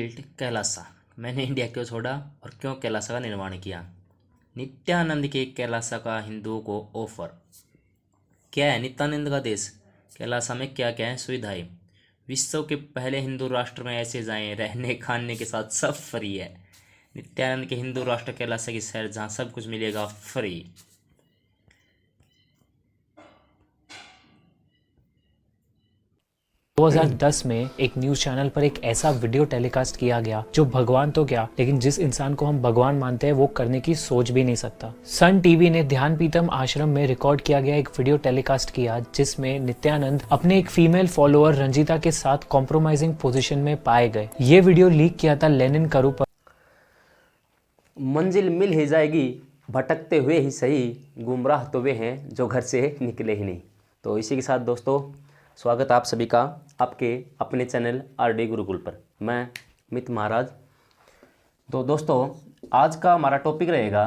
Built Kailasa. मैंने India क्यों छोड़ा और क्यों कैलासा का निर्माण किया। नित्यानंद के कैलासा का हिंदुओं को ऑफर। क्या है नित्यानंद का देश, कैलासा में क्या क्या है सुविधाएं। विश्व के पहले हिंदू राष्ट्र में ऐसे जाएं, रहने खाने के साथ सब फ्री है। नित्यानंद के हिंदू राष्ट्र कैलासा की शहर जहाँ सब कुछ मिलेगा फ्री। 2010 में एक न्यूज चैनल पर एक ऐसा वीडियो टेलीकास्ट किया गया जो भगवान तो क्या, लेकिन जिस इंसान को हम भगवान मानते हैं वो करने की सोच भी नहीं सकता। सन टीवी ने ध्यानपीठम आश्रम में रिकॉर्ड किया गया एक वीडियो टेलीकास्ट किया जिसमें नित्यानंद अपने एक फीमेल फॉलोअर रंजीता के साथ कॉम्प्रोमाइजिंग पोजीशन में पाए गए। ये वीडियो लीक किया था लेनिन करू पर। मंजिल मिल ही जाएगी, भटकते हुए ही सही, गुमराह तो वे हैं जो घर से निकले ही नहीं। तो इसी के साथ दोस्तों स्वागत आप सभी का आपके अपने चैनल आरडी गुरुकुल पर। मैं मित महाराज। तो दोस्तों आज का हमारा टॉपिक रहेगा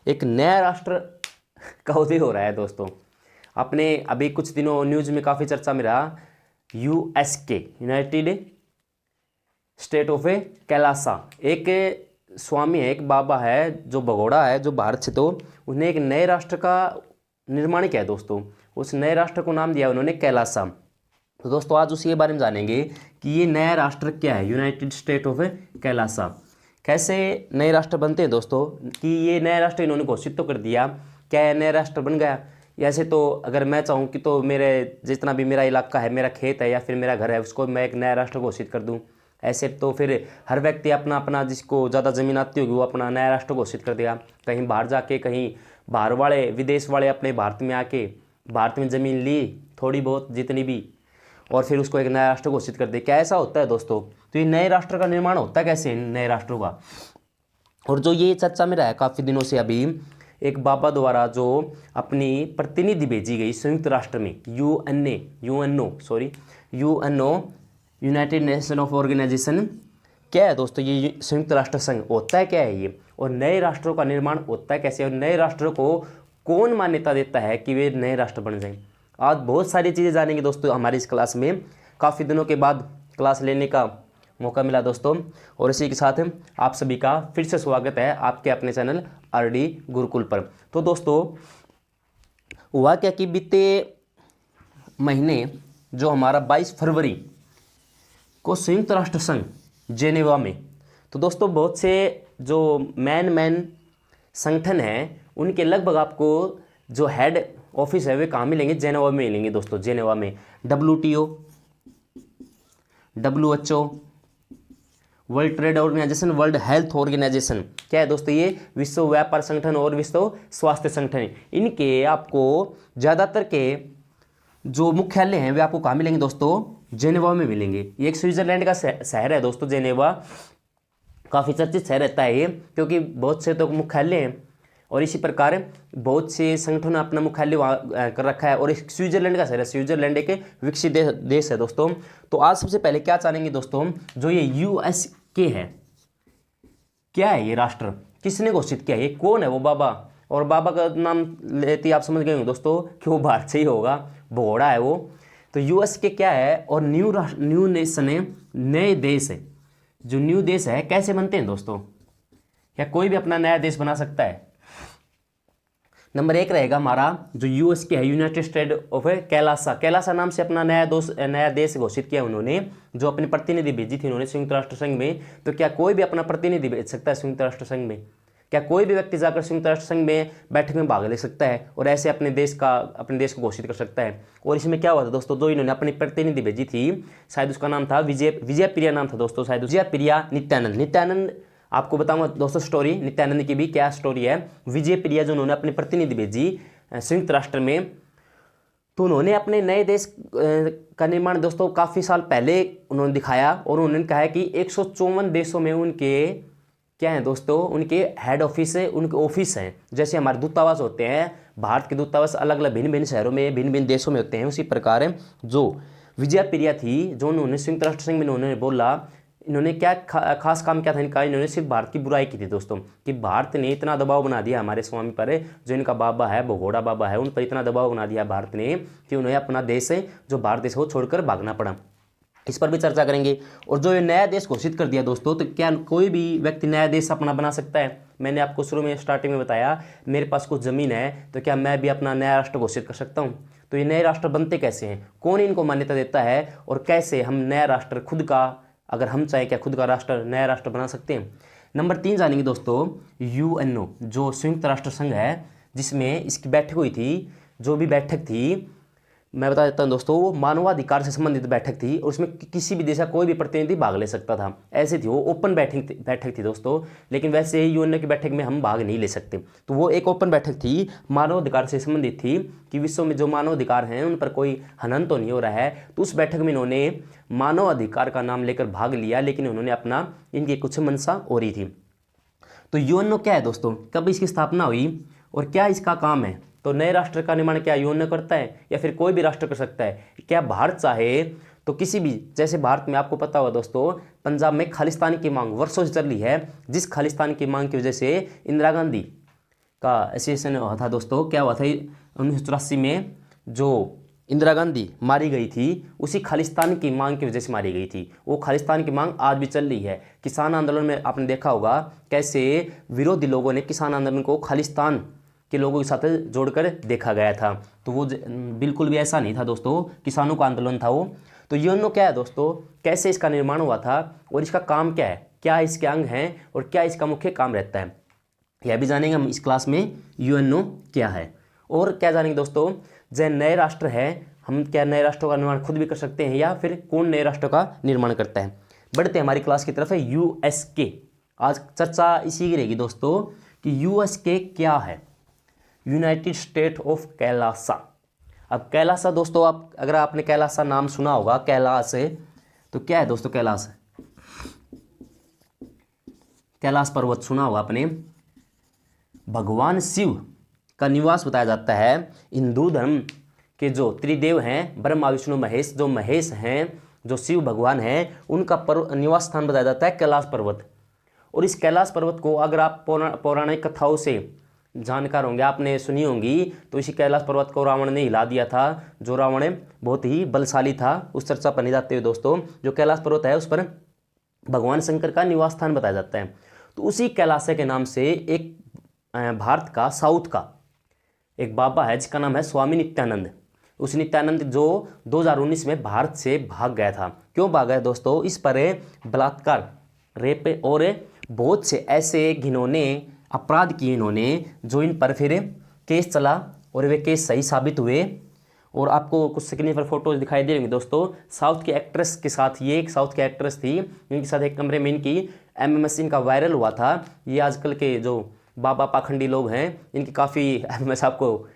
एक नया राष्ट्र का उदय हो रहा है। दोस्तों आपने अभी कुछ दिनों न्यूज़ में काफ़ी चर्चा में रहा यूएसके, यूनाइटेड स्टेट ऑफ कैलासा। एक स्वामी है, एक बाबा है जो भगोड़ा है, जो भारत से, तो उन्हें एक नए राष्ट्र का निर्माण किया है। दोस्तों उस नए राष्ट्र को नाम दिया उन्होंने कैलासा। तो दोस्तों आज उसी के बारे में जानेंगे कि ये नया राष्ट्र क्या है, यूनाइटेड स्टेट ऑफ कैलासा। कैसे नए राष्ट्र बनते हैं दोस्तों, कि ये नया राष्ट्र इन्होंने घोषित तो कर दिया, क्या यह नया राष्ट्र बन गया। ऐसे तो अगर मैं चाहूँ कि तो मेरे जितना भी मेरा इलाका है, मेरा खेत है या फिर मेरा घर है, उसको मैं एक नया राष्ट्र घोषित कर दूँ। ऐसे तो फिर हर व्यक्ति अपना अपना, जिसको ज़्यादा ज़मीन आती होगी वो अपना नया राष्ट्र घोषित कर देगा। कहीं बाहर जाके, कहीं बाहर वाले, विदेश वाले अपने भारत में आके भारत में ज़मीन ली थोड़ी बहुत जितनी भी, और फिर उसको एक नया राष्ट्र घोषित कर दे। क्या ऐसा होता है दोस्तों? तो ये नए राष्ट्र का निर्माण होता है कैसे, नए राष्ट्रों का। और जो ये चर्चा में रहा है काफ़ी दिनों से, अभी एक बाबा द्वारा जो अपनी प्रतिनिधि भेजी गई संयुक्त राष्ट्र में, UNO united nation of organisation. क्या है दोस्तों ये संयुक्त राष्ट्र संघ होता है, क्या है ये, और नए राष्ट्रों का निर्माण होता है कैसे, और नए राष्ट्रों को कौन मान्यता देता है कि वे नए राष्ट्र बन जाएं। आज बहुत सारी चीज़ें जानेंगे दोस्तों हमारी इस क्लास में। काफ़ी दिनों के बाद क्लास लेने का मौका मिला दोस्तों, और इसी के साथ आप सभी का फिर से स्वागत है आपके अपने चैनल आरडी गुरुकुल पर। तो दोस्तों हुआ क्या कि बीते महीने जो हमारा 22 फरवरी को संयुक्त राष्ट्र संघ जेनेवा में, तो दोस्तों बहुत से जो मैन संगठन हैं उनके लगभग आपको जो हेड ऑफिस है वे कहाँ मिलेंगे, जेनेवा में मिलेंगे दोस्तों। जेनेवा में WTO, WHO, world trade organisation, world health organisation, क्या है दोस्तों ये विश्व व्यापार संगठन और विश्व स्वास्थ्य संगठन। इनके आपको ज़्यादातर के जो मुख्यालय हैं वे आपको कहाँ मिलेंगे दोस्तों, जेनेवा में मिलेंगे। ये एक स्विट्जरलैंड का शहर है दोस्तों जेनेवा। काफ़ी चर्चित शहर रहता है ये, क्योंकि बहुत से तो मुख्यालय हैं और इसी प्रकार बहुत से संगठनों ने अपना मुख्यालय वहाँ कर रखा है। और एक स्विट्जरलैंड का शहर है, स्विट्जरलैंड एक विकसित देश है दोस्तों। तो आज सबसे पहले क्या जानेंगे दोस्तों, जो ये यूएसके है, क्या है ये राष्ट्र, किसने घोषित किया, ये कौन है वो बाबा। और बाबा का नाम लेते आप समझ गए होंगे दोस्तों कि वो भारत से ही होगा, भगोड़ा है वो। तो यूएसके क्या है, और न्यू नेशन है, नए देश है। जो न्यू देश है कैसे बनते हैं दोस्तों, क्या कोई भी अपना नया देश बना सकता है। नंबर 1 रहेगा हमारा जो यूएसके है, United state of Kailasa. Kailasa नाम से अपना नया देश घोषित किया उन्होंने, जो अपनी प्रतिनिधि भेजी थी उन्होंने संयुक्त राष्ट्र संघ में। तो क्या कोई भी अपना प्रतिनिधि भेज सकता है संयुक्त राष्ट्र संघ में? क्या कोई भी व्यक्ति जाकर संयुक्त राष्ट्र संघ में बैठक में भाग ले सकता है और ऐसे अपने देश को घोषित कर सकता है? और इसमें क्या हुआ था दोस्तों, जो इन्होंने अपनी प्रतिनिधि भेजी थी, शायद उसका नाम था विजय प्रिया नाम था दोस्तों, शायद विजय प्रिया नित्यानंद। आपको बताऊंगा दोस्तों स्टोरी नित्यानंद की भी, क्या स्टोरी है। विजय प्रिया जो उन्होंने अपनी प्रतिनिधि भेजी संयुक्त राष्ट्र में, तो उन्होंने अपने नए देश का निर्माण दोस्तों काफ़ी साल पहले उन्होंने दिखाया। और उन्होंने कहा है कि 154 देशों में उनके क्या है दोस्तों, उनके हेड ऑफिस है, उनके ऑफिस हैं। जैसे हमारे दूतावास होते हैं, भारत के दूतावास अलग अलग भिन्न भिन्न शहरों में, भिन्न भिन्न देशों में होते हैं, उसी प्रकार जो विजय प्रिया थी, जो उन्होंने संयुक्त राष्ट्र संघ में उन्होंने बोला इन्होंने क्या खास काम क्या था इनका, इन्होंने सिर्फ भारत की बुराई की थी दोस्तों, कि भारत ने इतना दबाव बना दिया हमारे स्वामी पर, जो इनका बाबा है भगोड़ा बाबा है, उन पर इतना दबाव बना दिया भारत ने कि उन्हें अपना देश जो भारत देश है वो छोड़कर भागना पड़ा। इस पर भी चर्चा करेंगे। और जो ये नया देश घोषित कर दिया दोस्तों, तो क्या कोई भी व्यक्ति नया देश अपना बना सकता है? मैंने आपको शुरू में स्टार्टिंग में बताया मेरे पास कुछ ज़मीन है, तो क्या मैं भी अपना नया राष्ट्र घोषित कर सकता हूँ? तो ये नए राष्ट्र बनते कैसे हैं, कौन इनको मान्यता देता है, और कैसे हम नया राष्ट्र खुद का, अगर हम चाहें क्या खुद का राष्ट्र नया राष्ट्र बना सकते हैं? नंबर 3 जानेंगे दोस्तों, UNO जो संयुक्त राष्ट्र संघ है, जिसमें इसकी बैठक हुई थी। जो भी बैठक थी मैं बता देता हूँ दोस्तों, वो मानवाधिकार से संबंधित बैठक थी, और उसमें किसी भी देश का कोई भी प्रतिनिधि भाग ले सकता था, ऐसे थी वो, ओपन बैठक थी दोस्तों। लेकिन वैसे ही UNO की बैठक में हम भाग नहीं ले सकते, तो वो एक ओपन बैठक थी, मानवाधिकार से संबंधित थी, कि विश्व में जो मानवाधिकार हैं उन पर कोई हनन तो नहीं हो रहा है। तो उस बैठक में इन्होंने मानवाधिकार का नाम लेकर भाग लिया, लेकिन उन्होंने अपना इनकी कुछ मंशा और ही थी। तो UNO क्या है दोस्तों, कब इसकी स्थापना हुई और क्या इसका काम है? तो नए राष्ट्र का निर्माण क्या UNO करता है या फिर कोई भी राष्ट्र कर सकता है? क्या भारत चाहे तो किसी भी, जैसे भारत में आपको पता होगा दोस्तों, पंजाब में खालिस्तान की मांग वर्षों से चल रही है, जिस खालिस्तान की मांग की वजह से इंदिरा गांधी का एसेसिनेशन हुआ था दोस्तों। क्या हुआ था 1984 में, जो इंदिरा गांधी मारी गई थी, उसी खालिस्तान की मांग की वजह से मारी गई थी। वो खालिस्तान की मांग आज भी चल रही है। किसान आंदोलन में आपने देखा होगा कैसे विरोधी लोगों ने किसान आंदोलन को खालिस्तान के लोगों के साथ जोड़कर देखा गया था। तो वो बिल्कुल भी ऐसा नहीं था दोस्तों, किसानों का आंदोलन था वो। तो UNO क्या है दोस्तों, कैसे इसका निर्माण हुआ था और इसका काम क्या है, क्या इसके अंग हैं और क्या इसका मुख्य काम रहता है, यह भी जानेंगे हम इस क्लास में। UNO क्या है और क्या जानेंगे दोस्तों, जो नए राष्ट्र है, हम क्या नए राष्ट्रों का निर्माण खुद भी कर सकते हैं या फिर कौन नए राष्ट्रों का निर्माण करता है? बढ़ते हैं हमारी क्लास की तरफ है USK। आज चर्चा इसी की रहेगी दोस्तों कि USK क्या है, यूनाइटेड स्टेट ऑफ कैलासा। अब कैलासा दोस्तों, आप अगर आपने कैलासा नाम सुना होगा, कैलाश है, तो क्या है दोस्तों कैलाश? कैलाश पर्वत सुना होगा आपने, भगवान शिव का निवास बताया जाता है। हिंदू धर्म के जो त्रिदेव हैं, ब्रह्मा विष्णु महेश, जो महेश हैं, जो शिव भगवान हैं, उनका निवास स्थान बताया जाता है कैलाश पर्वत। और इस कैलाश पर्वत को अगर आप पौराणिक कथाओं से जानकार होंगे, आपने सुनी होंगी, तो इसी कैलाश पर्वत को रावण ने हिला दिया था। जो रावण बहुत ही बलशाली था, उस चर्चा पर नहीं जाते हुए दोस्तों, जो कैलाश पर्वत है उस पर भगवान शंकर का निवास स्थान बताया जाता है। तो उसी कैलाश के नाम से एक भारत का साउथ का एक बाबा है जिसका नाम है स्वामी नित्यानंद। उस नित्यानंद जो 2019 में भारत से भाग गया था। क्यों भाग गया दोस्तों? इस पर बलात्कार, रेप और बहुत से ऐसे घिनौने अपराध किए इन्होंने, जो इन पर फिर केस चला और वे केस सही साबित हुए। और आपको कुछ स्क्रीन पर फोटोज दिखाई दे रही दोस्तों, साउथ की एक्ट्रेस के साथ, ये एक साउथ की एक्ट्रेस थी, इनके साथ एक कमरे में इनकी MMS इनका वायरल हुआ था। ये आजकल के जो बाबा पाखंडी लोग हैं, इनकी काफ़ी MMS आपको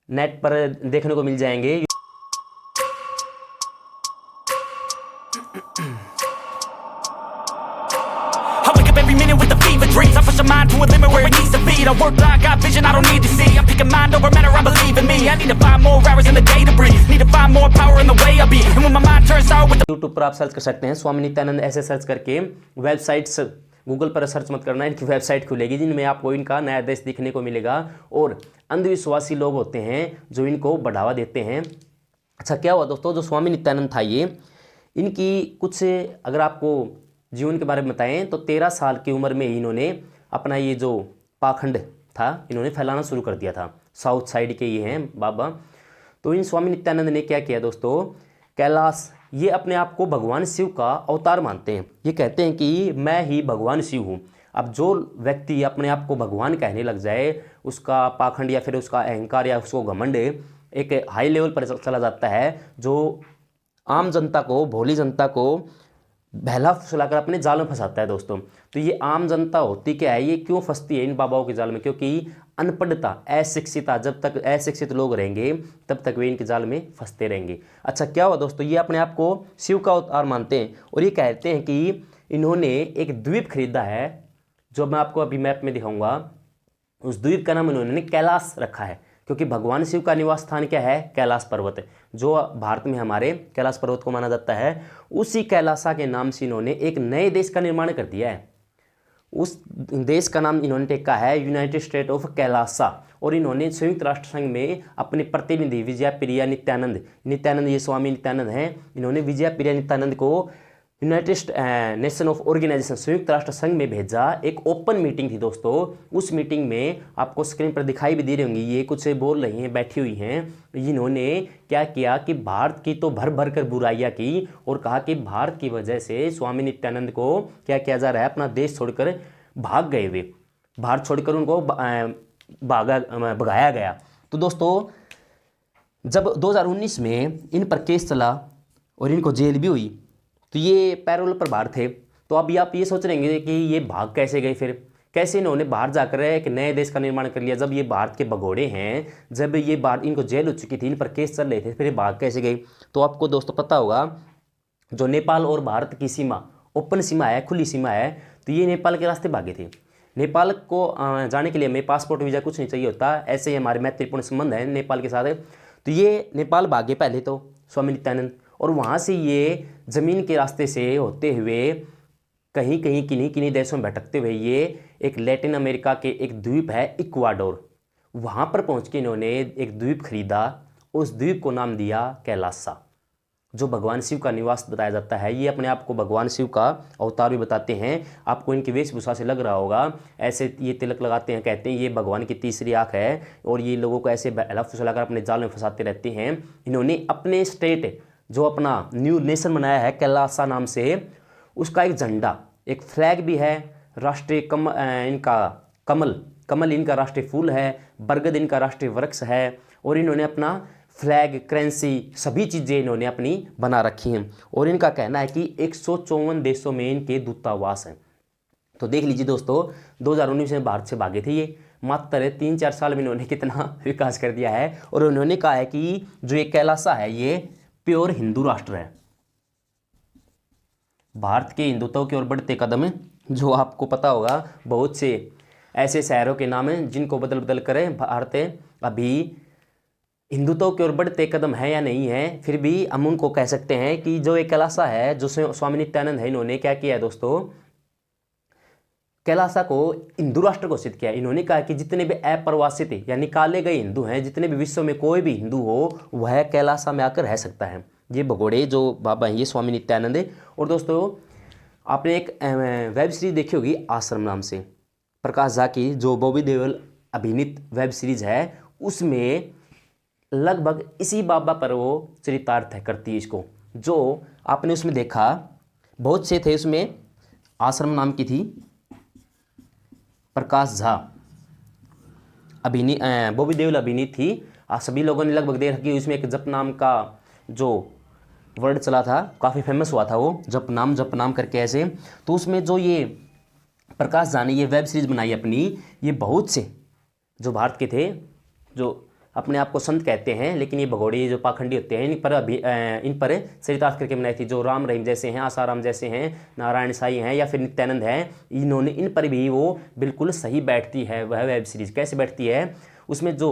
नेट पर देखने को मिल जाएंगे। Every minute with the fever dreams, I push my mind to a limit where it needs to be. I work like got vision, I don't need to see. I'm picking mind over matter, I believe in me. I need to find more hours in the day to breathe. Need to find more power in the way I be. And when my mind turns out with the YouTube पर आप search कर सकते हैं स्वामी नित्यानंद, ऐसे search करके। Websites Google पर search मत करना, इनकी वेबसाइट खुलेगी जिनमें आपको इनका नया देश दिखने को मिलेगा। और अंधविश्वासी लोग होते हैं जो इनको बढ़ावा देते हैं। अच्छा, क्या हुआ दोस्तों, जो स्वामी नित्यानंद था ये, इनकी कुछ अगर आपको जीवन के बारे में बताएं तो 13 साल की उम्र में ही इन्होंने अपना ये जो पाखंड था इन्होंने फैलाना शुरू कर दिया था। साउथ साइड के ये हैं बाबा। तो इन स्वामी नित्यानंद ने क्या किया दोस्तों, कैलाश, ये अपने आप को भगवान शिव का अवतार मानते हैं। ये कहते हैं कि मैं ही भगवान शिव हूँ। अब जो व्यक्ति अपने आप को भगवान कहने लग जाए, उसका पाखंड या फिर उसका अहंकार या उसको घमंड एक हाई लेवल पर चला जाता है, जो आम जनता को, भोली जनता को बहला फुसलाकर अपने जाल में फंसाता है दोस्तों। तो ये आम जनता होती क्या है, ये क्यों फंसती है इन बाबाओं के जाल में? क्योंकि अनपढ़ता, अशिक्षिता, जब तक अशिक्षित लोग रहेंगे तब तक वे इनके जाल में फंसते रहेंगे। अच्छा, क्या हुआ दोस्तों, ये अपने आप को शिव का अवतार मानते हैं और ये कहते हैं कि इन्होंने एक द्वीप खरीदा है, जो मैं आपको अभी मैप में दिखाऊंगा। उस द्वीप का नाम इन्होंने कैलाश रखा है। क्योंकि भगवान शिव का निवास स्थान क्या है? कैलाश पर्वत, जो भारत में हमारे कैलाश पर्वत को माना जाता है। उसी कैलासा के नाम से इन्होंने एक नए देश का निर्माण कर दिया है। उस देश का नाम इन्होंने टेका है यूनाइटेड स्टेट ऑफ कैलासा। और इन्होंने संयुक्त राष्ट्र संघ में अपने प्रतिनिधि विजया प्रिया नित्यानंद, ये स्वामी नित्यानंद हैं, इन्होंने विजया प्रिया नित्यानंद को यूनाइटेड नेशन ऑफ ऑर्गेनाइजेशन संयुक्त राष्ट्र संघ में भेजा। एक ओपन मीटिंग थी दोस्तों। उस मीटिंग में आपको स्क्रीन पर दिखाई भी दे रही होंगी, ये कुछ बोल रही हैं, बैठी हुई हैं। इन्होंने क्या किया कि भारत की तो भर भर कर बुराइयां की और कहा कि भारत की वजह से स्वामी नित्यानंद को क्या किया जा रहा है, अपना देश छोड़कर भाग गए वे, भारत छोड़कर उनको भगाया गया। तो दोस्तों जब 2019 में इन पर केस चला और इनको जेल भी हुई, तो ये पैरोल पर बाहर थे। तो अब आप ये सोच रहेंगे कि ये भाग कैसे गए, फिर कैसे इन्होंने बाहर जाकर एक नए देश का निर्माण कर लिया, जब ये भारत के भगोड़े हैं, जब ये बाहर इनको जेल हो चुकी थी, इन पर केस चल रहे थे, फिर ये भाग कैसे गए। तो आपको दोस्तों पता होगा, जो नेपाल और भारत की सीमा ओपन सीमा है, खुली सीमा है, तो ये नेपाल के रास्ते भागे थे। नेपाल को जाने के लिए हमें पासपोर्ट वीज़ा कुछ नहीं चाहिए होता, ऐसे ही हमारे मैत्रीपूर्ण संबंध है नेपाल के साथ। तो ये नेपाल भागे पहले तो स्वामी नित्यानंद, और वहाँ से ये ज़मीन के रास्ते से होते हुए कहीं कहीं किन्हीं देशों में भटकते हुए ये एक लैटिन अमेरिका के एक द्वीप है इक्वाडोर, वहाँ पर पहुँच के इन्होंने एक द्वीप खरीदा। उस द्वीप को नाम दिया कैलासा, जो भगवान शिव का निवास बताया जाता है। ये अपने आप को भगवान शिव का अवतार भी बताते हैं। आपको इनकी वेशभूषा से लग रहा होगा, ऐसे ये तिलक लगाते हैं, कहते हैं ये भगवान की तीसरी आँख है, और ये लोगों को ऐसे बहला फुसलाकर अपने जाल में फंसाते रहते हैं। इन्होंने अपने स्टेट, जो अपना न्यू नेशन बनाया है कैलासा नाम से, उसका एक झंडा, एक फ्लैग भी है, राष्ट्रीय इनका कमल इनका राष्ट्रीय फूल है, बरगद इनका राष्ट्रीय वृक्ष है, और इन्होंने अपना फ्लैग, करेंसी, सभी चीज़ें इन्होंने अपनी बना रखी हैं। और इनका कहना है कि 154 देशों में इनके दूतावास हैं। तो देख लीजिए दोस्तों, 2019 में भारत से भागे थे ये, मात्र 3-4 साल में इन्होंने कितना विकास कर दिया है। और उन्होंने कहा है कि जो ये कैलासा है ये प्योर हिंदू राष्ट्र है। भारत के हिंदुत्व की ओर बढ़ते कदम, जो आपको पता होगा, बहुत से ऐसे शहरों के नाम हैं जिनको बदल बदल कर भारत अभी हिंदुत्व की ओर बढ़ते कदम है या नहीं है, फिर भी हम उनको कह सकते हैं कि जो एक कैलासा है, जो स्वामी नित्यानंद है, इन्होंने क्या किया है दोस्तों, कैलासा को हिंदू राष्ट्र घोषित किया। इन्होंने कहा कि जितने भी अप्रवासित या निकाले गए हिंदू हैं, जितने भी विश्व में कोई भी हिंदू हो, वह कैलासा में आकर रह सकता है। ये भगोड़े जो बाबा हैं, ये स्वामी नित्यानंद है। और दोस्तों आपने एक वेब सीरीज देखी होगी आश्रम नाम से, प्रकाश झा की, जो बॉबी देओल अभिनीत वेब सीरीज है, उसमें लगभग इसी बाबा पर वो चरितार्थ करती है इसको। जो आपने उसमें देखा, बहुत से थे उसमें, आश्रम नाम की थी, प्रकाश झा बॉबी देओल अभिनीत थी। सभी लोगों ने लगभग देख रखी। उसमें एक जप नाम का जो वर्ड चला था, काफ़ी फेमस हुआ था वो, जप नाम करके ऐसे। तो उसमें जो ये प्रकाश झा ने ये वेब सीरीज़ बनाई अपनी, ये बहुत से जो भारत के थे, जो अपने आप को संत कहते हैं, लेकिन ये भगोड़े जो पाखंडी होते हैं, इन पर चरितार्थ करके बनाई थी। जो राम रहीम जैसे हैं, आसाराम जैसे हैं, नारायण साई हैं, या फिर नित्यानंद हैं, इन्होंने इन पर भी वो बिल्कुल सही बैठती है। वह वेब सीरीज़ कैसे बैठती है, उसमें जो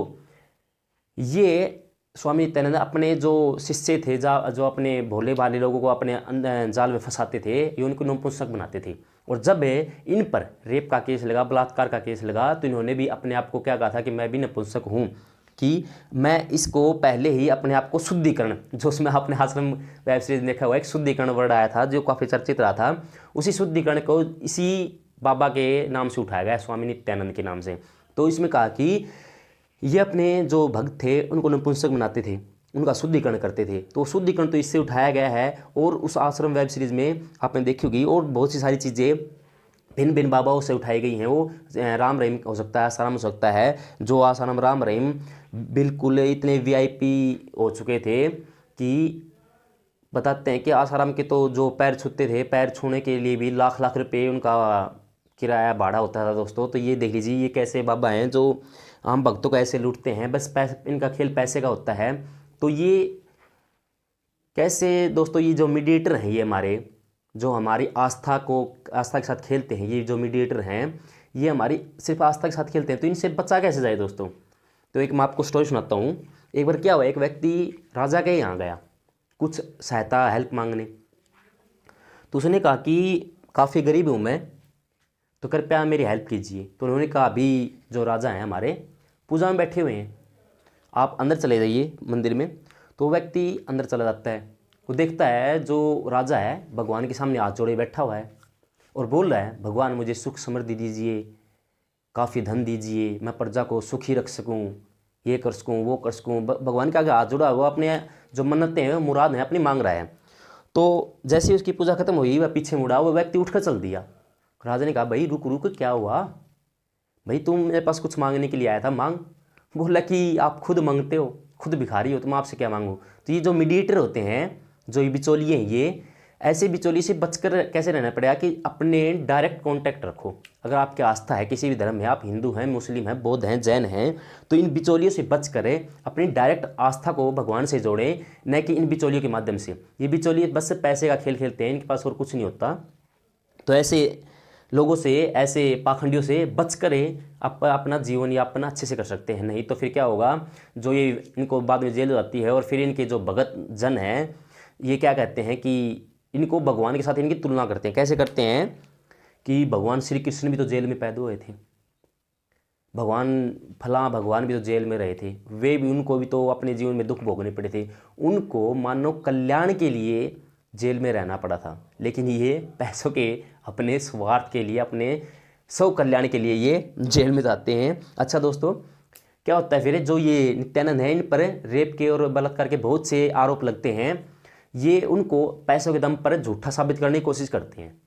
ये स्वामी नित्यानंद अपने जो शिष्य थे, जो अपने भोले भाले लोगों को अपने जाल में फंसाते थे, ये उनको नपुंसक बनाते थे। और जब इन पर रेप का केस लगा, बलात्कार का केस लगा, तो इन्होंने भी अपने आप को क्या कहा था कि मैं भी नपुंसक हूँ, कि मैं इसको पहले ही अपने आप को शुद्धिकरण, जो उसमें आपने आश्रम वेब सीरीज देखा हुआ, एक शुद्धिकरण वर्ड आया था जो काफ़ी चर्चित रहा था, उसी शुद्धिकरण को इसी बाबा के नाम से उठाया गया, स्वामी नित्यानंद के नाम से। तो इसमें कहा कि ये अपने जो भक्त थे उनको नपुंसक बनाते थे, उनका शुद्धिकरण करते थे। तो शुद्धिकरण तो इससे उठाया गया है। और उस आश्रम वेब सीरीज़ में आपने देखी होगी, और बहुत सी सारी चीज़ें भिन्न भिन्न बाबाओं से उठाई गई हैं। वो राम रहीम हो सकता है, आसाराम हो सकता है, जो आसाराम राम रहीम बिल्कुल इतने VIP हो चुके थे कि बताते हैं कि आसाराम के तो जो पैर छूते थे, पैर छूने के लिए भी लाख लाख रुपए उनका किराया भाड़ा होता था दोस्तों। तो ये देख लीजिए, ये कैसे बाबा हैं जो आम भक्तों को ऐसे लूटते हैं, बस इनका खेल पैसे का होता है। तो ये कैसे दोस्तों, ये जो मीडिएटर हैं, ये जो हमारी आस्था के साथ खेलते हैं, ये जो मीडिएटर हैं, ये हमारी सिर्फ आस्था के साथ खेलते हैं। तो इनसे बचा कैसे जाए दोस्तों? तो एक मैं आपको स्टोरी सुनाता हूँ। एक बार क्या हुआ, एक व्यक्ति राजा के यहाँ गया कुछ सहायता हेल्प मांगने। तो उसने कहा कि काफ़ी गरीब हूँ मैं, तो कृपया मेरी हेल्प कीजिए। तो उन्होंने कहा अभी जो राजा हैं हमारे पूजा में बैठे हुए हैं, आप अंदर चले जाइए मंदिर में। तो व्यक्ति अंदर चला जाता है। वो देखता है जो राजा है भगवान के सामने हाथ जोड़े बैठा हुआ है और बोल रहा है, भगवान मुझे सुख समृद्धि दीजिए, काफ़ी धन दीजिए, मैं प्रजा को सुखी रख सकूं, ये कर सकूं, वो कर सकूं। भगवान के आगे हाथ जोड़ा, वो अपने जो मन्नतें हैं मुराद हैं अपनी मांग रहा है। तो जैसे ही उसकी पूजा खत्म हुई, वह पीछे मुड़ा, वो व्यक्ति उठकर चल दिया। राजा ने कहा, भाई रुक रुक, क्या हुआ भाई, तुम मेरे पास कुछ मांगने के लिए आया था, मांग। बोला कि आप खुद मांगते हो, खुद भिखारी हो, तो मैं आपसे क्या मांगूँ। तो ये जो मीडिएटर होते हैं, जो ये बिचौलिए हैं, ये ऐसे बिचौलिए से बचकर कैसे रहना पड़ेगा कि अपने डायरेक्ट कांटेक्ट रखो। अगर आपकी आस्था है किसी भी धर्म में, आप हिंदू हैं, मुस्लिम हैं, बौद्ध हैं, जैन हैं, तो इन बिचौलियों से बच कर अपनी डायरेक्ट आस्था को भगवान से जोड़ें, न कि इन बिचौलियों के माध्यम से। ये बिचौलिए बस पैसे का खेल खेलते हैं, इनके पास और कुछ नहीं होता। तो ऐसे लोगों से, ऐसे पाखंडियों से बच कर आप अपना जीवन यापन अच्छे से कर सकते हैं। नहीं तो फिर क्या होगा, जो ये इनको बाद में जेल हो जाती है और फिर इनके जो भगत जन हैं ये क्या कहते हैं कि इनको भगवान के साथ इनकी तुलना करते हैं। कैसे करते हैं कि भगवान श्री कृष्ण भी तो जेल में पैदा हुए थे, भगवान भी तो जेल में रहे थे, वे भी, उनको भी तो अपने जीवन में दुख भोगने पड़े थे, उनको मानव कल्याण के लिए जेल में रहना पड़ा था। लेकिन ये पैसों के अपने स्वार्थ के लिए, अपने सब कल्याण के लिए ये जेल में जाते हैं। अच्छा दोस्तों, क्या होता है फिर, जो ये नित्यानंद है, इन पर रेप के और बलात्कार के बहुत से आरोप लगते हैं। ये उनको पैसों के दम पर झूठा साबित करने की कोशिश करते हैं।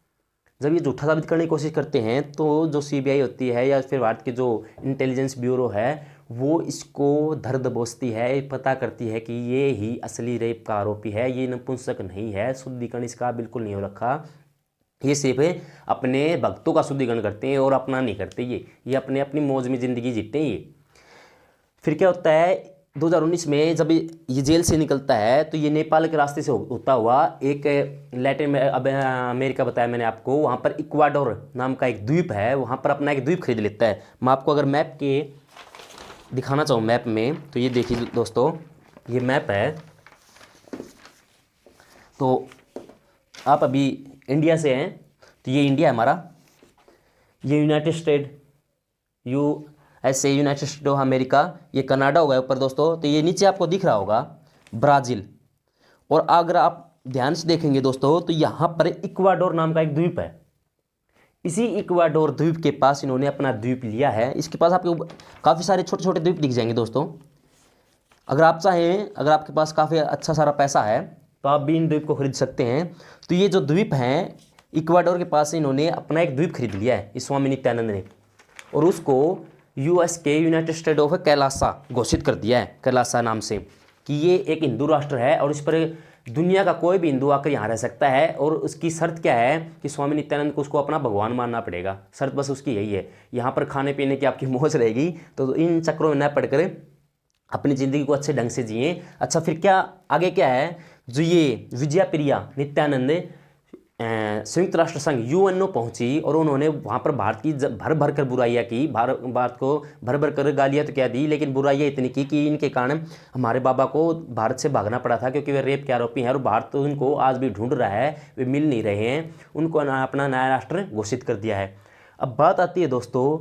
जब ये झूठा साबित करने की कोशिश करते हैं तो जो सीबीआई होती है या फिर भारत के जो इंटेलिजेंस ब्यूरो है, वो इसको धर दबोचती है, पता करती है कि ये ही असली रेप का आरोपी है, ये नपुंसक नहीं है, शुद्धिकरण इसका बिल्कुल नहीं हो रखा, ये सिर्फ अपने भक्तों का शुद्धिकरण करते हैं और अपना नहीं करते। ये अपने अपनी मौज में ज़िंदगी जीते हैं ये। फिर क्या होता है, 2019 में जब ये जेल से निकलता है तो ये नेपाल के रास्ते से होता हुआ एक लैटिन अमेरिका बताया मैंने आपको, वहाँ पर इक्वाडोर नाम का एक द्वीप है, वहाँ पर अपना एक द्वीप खरीद लेता है। मैं आपको अगर मैप के दिखाना चाहूँ मैप में, तो ये देखिए दोस्तों, ये मैप है। तो आप अभी इंडिया से हैं, तो ये इंडिया है हमारा, ये United state, United state of America, ये कनाडा होगा ऊपर दोस्तों। तो ये नीचे आपको दिख रहा होगा ब्राज़ील। और अगर आप ध्यान से देखेंगे दोस्तों, तो यहाँ पर इक्वाडोर नाम का एक द्वीप है। इसी इक्वाडोर द्वीप के पास इन्होंने अपना द्वीप लिया है। इसके पास आपको काफ़ी सारे छोटे छोटे द्वीप दिख जाएंगे दोस्तों। अगर आप चाहें, अगर आपके पास काफ़ी अच्छा सारा पैसा है, तो आप भी इन द्वीप को खरीद सकते हैं। तो ये जो द्वीप हैं इक्वाडोर के पास, इन्होंने अपना एक द्वीप खरीद लिया है इस स्वामी नित्यानंद ने, और उसको यूएस के यूनाइटेड स्टेट ऑफ कैलासा घोषित कर दिया है, कैलासा नाम से, कि ये एक हिंदू राष्ट्र है और इस पर दुनिया का कोई भी हिंदू आकर यहाँ रह सकता है। और उसकी शर्त क्या है कि स्वामी नित्यानंद को उसको अपना भगवान मानना पड़ेगा। शर्त बस उसकी यही है। यहाँ पर खाने पीने की आपकी मौज रहेगी, तो इन चक्रों में न पड़कर अपनी ज़िंदगी को अच्छे ढंग से जिए। अच्छा, फिर क्या आगे क्या है, जो ये विजया प्रिया नित्यानंद संयुक्त राष्ट्र संघ यूएनओ पहुंची और उन्होंने वहाँ पर भारत की भर भर कर बुराइयाँ की, भारत को भर भर कर गालियाँ तो क्या दी, लेकिन बुराइयाँ इतनी की कि इनके कारण हमारे बाबा को भारत से भागना पड़ा था, क्योंकि वे रेप के आरोपी हैं और भारत तो उनको आज भी ढूंढ रहा है, वे मिल नहीं रहे हैं। उनको अपना नया राष्ट्र घोषित कर दिया है। अब बात आती है दोस्तों,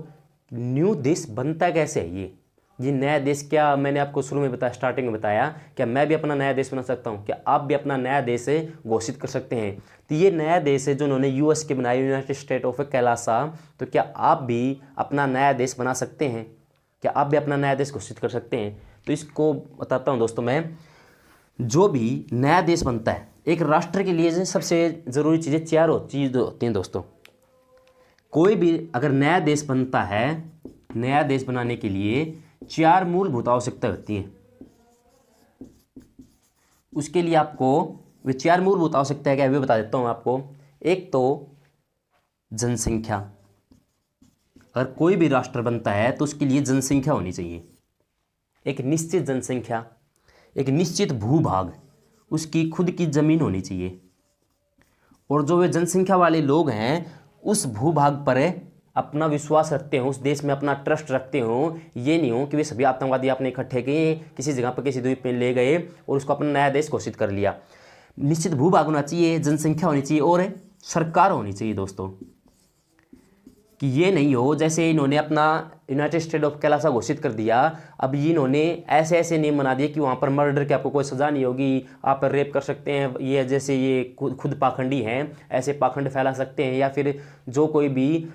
न्यू देश बनता कैसे है ये नया देश। क्या मैंने आपको शुरू में बताया, स्टार्टिंग में बताया, क्या मैं भी अपना नया देश बना सकता हूँ? क्या आप भी अपना नया देश घोषित कर सकते हैं? तो ये नया देश है जो उन्होंने यूएस के बनाया, यूनाइटेड स्टेट ऑफ कैलासा। तो क्या आप भी अपना नया देश बना सकते हैं? क्या आप भी अपना नया देश घोषित कर सकते हैं? तो इसको बताता हूँ दोस्तों मैं। जो भी नया देश बनता है, एक राष्ट्र के लिए सबसे ज़रूरी चीज़ें चार चीज़ होती हैं दोस्तों। कोई भी अगर नया देश बनता है, नया देश बनाने के लिए चार मूलभूत आवश्यकता होती हैं। उसके लिए आपको वे चार मूलभूत आवश्यकता क्या है वे बता देता हूं आपको। एक तो जनसंख्या। अगर कोई भी राष्ट्र बनता है तो उसके लिए जनसंख्या होनी चाहिए, एक निश्चित जनसंख्या, एक निश्चित भूभाग, उसकी खुद की ज़मीन होनी चाहिए, और जो वे जनसंख्या वाले लोग हैं उस भूभाग पर अपना विश्वास रखते हों, उस देश में अपना ट्रस्ट रखते हों, ये नहीं हो कि वे सभी आतंकवादी आपने इकट्ठे किए, किसी जगह पर किसी द्वीप पे ले गए और उसको अपना नया देश घोषित कर लिया। निश्चित भूभाग होना चाहिए, जनसंख्या होनी चाहिए और सरकार होनी चाहिए दोस्तों, कि ये नहीं हो जैसे इन्होंने अपना यूनाइटेड स्टेट ऑफ कैलासा घोषित कर दिया, अब ये इन्होंने ऐसे ऐसे नियम बना दिए कि वहाँ पर मर्डर की आपको कोई सज़ा नहीं होगी, आप रेप कर सकते हैं, ये जैसे ये खुद पाखंडी हैं ऐसे पाखंड फैला सकते हैं, या फिर जो कोई भी,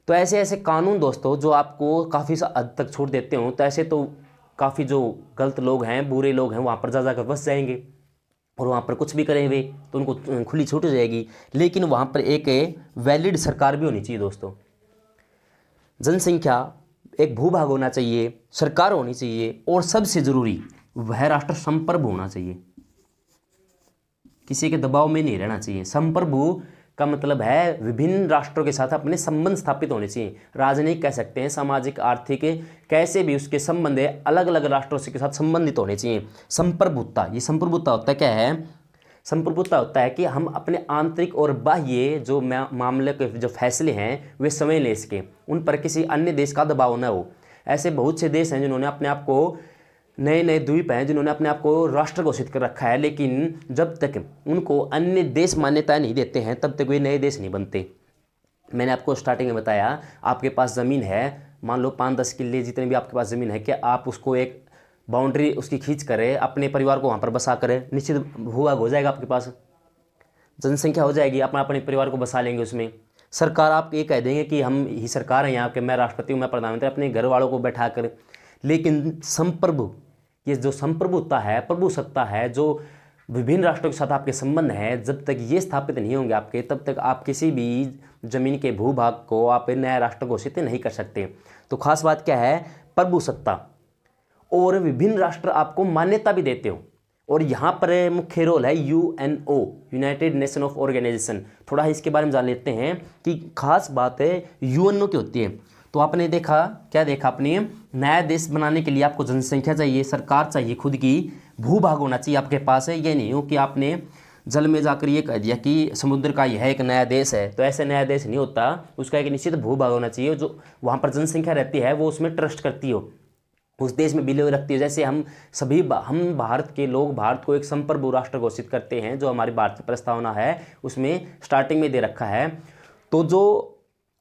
तो ऐसे ऐसे कानून दोस्तों जो आपको काफ़ी हद तक छूट देते हों, तो ऐसे तो काफ़ी जो गलत लोग हैं, बुरे लोग हैं, वहाँ पर जा जाकर बस जाएंगे और वहाँ पर कुछ भी करें वे तो उनको खुली छूट हो जाएगी। लेकिन वहाँ पर एक वैलिड सरकार भी होनी चाहिए दोस्तों, जनसंख्या, एक भूभाग होना चाहिए, सरकार होनी चाहिए और सबसे ज़रूरी वह राष्ट्र संप्रभु होना चाहिए, किसी के दबाव में नहीं रहना चाहिए। संप्रभु का मतलब है विभिन्न राष्ट्रों के साथ अपने संबंध स्थापित होने चाहिए, राजनीतिक कह सकते हैं, सामाजिक, आर्थिक, कैसे भी उसके संबंध अलग अलग राष्ट्रों के साथ संबंधित होने चाहिए। संप्रभुता, ये संप्रभुता होता क्या है? संप्रभुता होता है कि हम अपने आंतरिक और बाह्य जो मामले के जो फैसले हैं वे स्वयं ले सकें, उन पर किसी अन्य देश का दबाव न हो। ऐसे बहुत से देश हैं जिन्होंने अपने आप को, नए नए द्वीप हैं जिन्होंने अपने आप को राष्ट्र घोषित कर रखा है, लेकिन जब तक उनको अन्य देश मान्यता नहीं देते हैं तब तक वे नए देश नहीं बनते। मैंने आपको स्टार्टिंग में बताया, आपके पास ज़मीन है, मान लो 5-10 किले जितने भी आपके पास ज़मीन है, कि आप उसको एक बाउंड्री उसकी खींच करें, अपने परिवार को वहाँ पर बसा करें, निश्चित भूभाग हो जाएगा, आपके पास जनसंख्या हो जाएगी, अपना अपने परिवार को बसा लेंगे उसमें। सरकार आप ये कह देंगे कि हम ही सरकार हैं यहाँ के, मैं राष्ट्रपति हूँ, मैं प्रधानमंत्री, अपने घर वालों को बैठा कर। लेकिन संप्रभु, ये जो संप्रभुता है, प्रभु सत्ता है, जो विभिन्न राष्ट्रों के साथ आपके संबंध हैं, जब तक ये स्थापित नहीं होंगे आपके, तब तक आप किसी भी जमीन के भूभाग को आप नया राष्ट्र घोषित नहीं कर सकते। तो खास बात क्या है? प्रभु सत्ता, और विभिन्न राष्ट्र आपको मान्यता भी देते हो। और यहाँ पर मुख्य रोल है UNO, united nation of organisation. थोड़ा इसके बारे में जान लेते हैं कि खास बात है UNO की होती है। तो आपने देखा, क्या देखा आपने? नया देश बनाने के लिए आपको जनसंख्या चाहिए, सरकार चाहिए, खुद की भूभाग होना चाहिए आपके पास है। ये नहीं हो कि आपने जल में जाकर ये कह दिया कि समुद्र का यह एक नया देश है, तो ऐसे नया देश नहीं होता। उसका एक निश्चित भूभाग होना चाहिए, जो वहाँ पर जनसंख्या रहती है वो उसमें ट्रस्ट करती हो, उस देश में बिलीव रखती है। जैसे हम भारत के लोग भारत को एक संप्रभु राष्ट्र घोषित करते हैं, जो हमारी भारतीय प्रस्तावना है उसमें स्टार्टिंग में दे रखा है। तो जो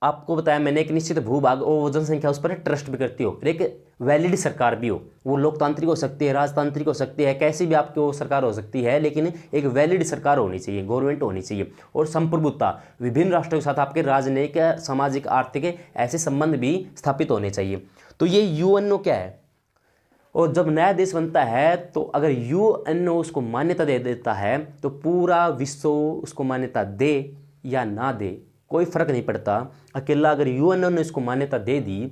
आपको बताया मैंने, एक निश्चित भूभाग और वो जनसंख्या उस पर ट्रस्ट भी करती हो, एक वैलिड सरकार भी हो। वो लोकतांत्रिक हो सकती है, राजतांत्रिक हो सकती है, कैसी भी आपकी वो सरकार हो सकती है, लेकिन एक वैलिड सरकार होनी चाहिए, गवर्नमेंट होनी चाहिए। और संप्रभुता, विभिन्न राष्ट्रों के साथ आपके राजनयिक, सामाजिक, आर्थिक ऐसे संबंध भी स्थापित होने चाहिए। तो ये UNO क्या है? और जब नया देश बनता है तो अगर UNO उसको मान्यता दे देता है तो पूरा विश्व उसको मान्यता दे या ना दे कोई फर्क नहीं पड़ता। अकेला अगर UNO ने इसको मान्यता दे दी